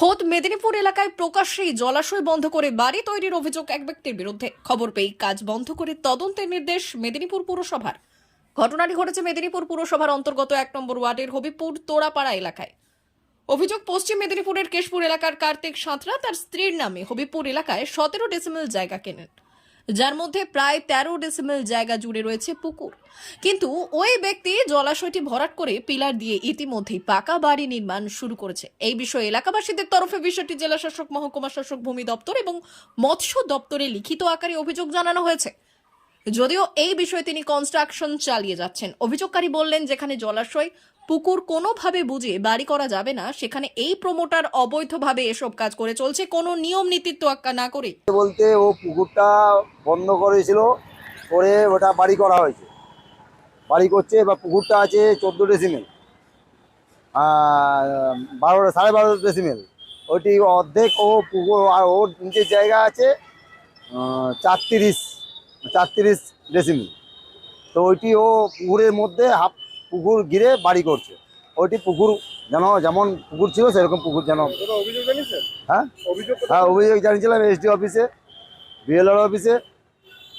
খোদ মেদিনীপুর এলাকায় প্রকাশ্যেই জলাশয় বন্ধ করে বাড়ি তৈরির অভিযোগ এক ব্যক্তির বিরুদ্ধে। খবর পেয়ে কাজ বন্ধ করে তদন্তের নির্দেশ মেদিনীপুর পুরসভার। ঘটনাটি ঘটেছে মেদিনীপুর পুরসভার অন্তর্গত 1 নম্বর ওয়ার্ডের হবিপুর তোড়াপাড়া এলাকায়। অভিযোগ, পশ্চিম মেদিনীপুরের কেশপুর এলাকার কার্তিক সাঁতরা তার স্ত্রীর নামে হবিপুর এলাকায় 17 ডেসিমেল জায়গা কেনেন, যার মধ্যে প্রায় 13 ডেসিমেল জায়গা জুড়ে রয়েছে পুকুর। কিন্তু ওই ব্যক্তি জলাশয়টি ভরাট করে পিলার দিয়ে ইতিমধ্যেই পাকা বাড়ি নির্মাণ শুরু করেছে। এই বিষয়ে এলাকাবাসীদের তরফে বিষয়টি জেলা শাসক, মহকুমা শাসক, ভূমি দপ্তর এবং মৎস্য দপ্তরে লিখিত আকারে অভিযোগ জানানো হয়েছে। যদিও এই বিষয়ে তিনি কনস্ট্রাকশন চালিয়ে যাচ্ছেন। অভিযোগকারী বললেন, যেখানে জলাশয় পুকুর কোনোভাবে বুঝে বাড়ি করা যাবে না, সেখানে এই প্রমোটার অবৈধভাবে এসব কাজ করে চলছে, কোনো নিয়ম নীতির তোয়াক্কা না করে। বলতে ও পুকুরটা বন্ধ করেছিল, করে ওটা বাড়ি করা হয়েছে, বাড়ি করছে। এবার পুকুরটা আছে 14 ডেসিমেল, 12.5 ডেসিমেল। ওইটি অর্ধেক ও পুকুর, আর ওর নিচের জায়গা আছে 34 ডেসিমেল। তো ওইটি ও পুকুরের মধ্যে হাফ পুকুর ঘিরে বাড়ি করছে। ওইটি পুকুর যেমন পুকুর ছিল সেরকম পুকুর যেন। অভিযোগ জানিয়েছেন? হ্যাঁ, অভিযোগ জানিয়েছিলাম এসডি অফিসে, বিএলআর অফিসে,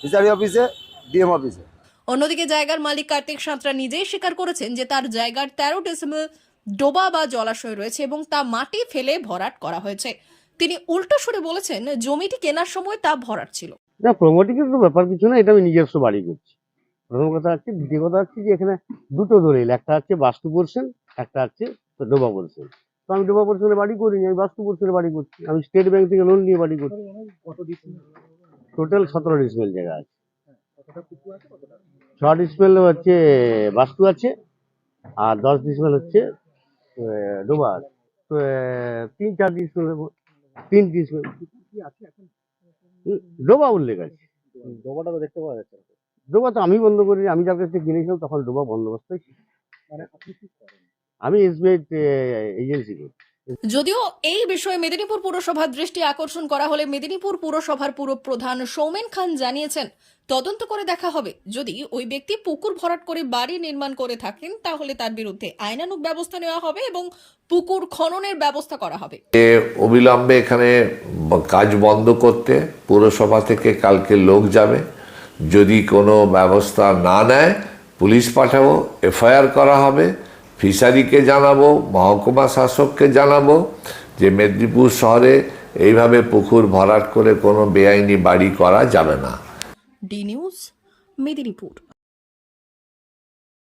ফিশারি অফিসে, ডিএম অফিসে। অন্যদিকে জায়গার মালিক কার্তিক সাঁতরা নিজেই স্বীকার করেছেন যে তার জায়গার 13 ডেসিমেল ডোবা বা জলাশয় রয়েছে এবং তা মাটি ফেলে ভরাট করা হয়েছে। তিনি উল্টো সুরে বলেছেন, জমিটি কেনার সময় তা ভরাট ছিল। না, প্রমোটিংয়ের তো ব্যাপার কিছু না, এটা আমি নিজস্ব বাড়ি করছি। প্রথম কথা হচ্ছে, দ্বিতীয় কথা হচ্ছে যে এখানে দুটো দলিল, একটা হচ্ছে বাস্তু পোর্শন, একটা হচ্ছে ডোবা পোর্শন। তো আমি ডোবা পোর্শনে বাড়ি করিনি, আমি বাস্তু পোর্শনে বাড়ি করছি। আমি স্টেট ব্যাংক থেকে লোন নিয়ে বাড়ি করছি। টোটাল 17 ডিসমেল জায়গা আছে। 6 ডিসমেল হচ্ছে বাস্তু আছে, আর 10 ডিসমেল হচ্ছে ডোবা আছে। তো 3-4 ডিসমেল, 3 ডিসমেল ডোবা উল্লেখ আছে। ডোবাটা তো দেখতে পাওয়া যাচ্ছে না। ডোবা তো আমি বন্ধ করি, আমি যার কাছ থেকে কিনেছিলাম তখন ডোবা বন্দোবস্ত ছিল। মানে আপনি কি করেন? আমি এসবিআই এজেন্সি করি। যদিও এই বিষয়ে মেদিনীপুর পুরসভার দৃষ্টি আকর্ষণ করা হলে মেদিনীপুর পুরসভার পুরপ্রধান সৌমেন খান জানিয়েছেন, তদন্ত করে দেখা হবে। যদি ওই ব্যক্তি পুকুর ভরাট করে বাড়ি নির্মাণ করে থাকেন, তাহলে তার বিরুদ্ধে আইনানুগ ব্যবস্থা নেওয়া হবে এবং পুকুর খননের ব্যবস্থা করা হবে। অবিলম্বে এখানে কাজ বন্ধ করতে পুরসভা থেকে কালকে লোক যাবে। যদি কোনো ব্যবস্থা না নেয়, পুলিশ পাঠাবো, এফআইআর করা হবে, ফিশারিকে জানাবো, মহকুমা শাসককে জানাবো যে মেদিনীপুর শহরে এইভাবে পুকুর ভরাট করে কোনো বেআইনি বাড়ি করা যাবে না। D news, Medinipur.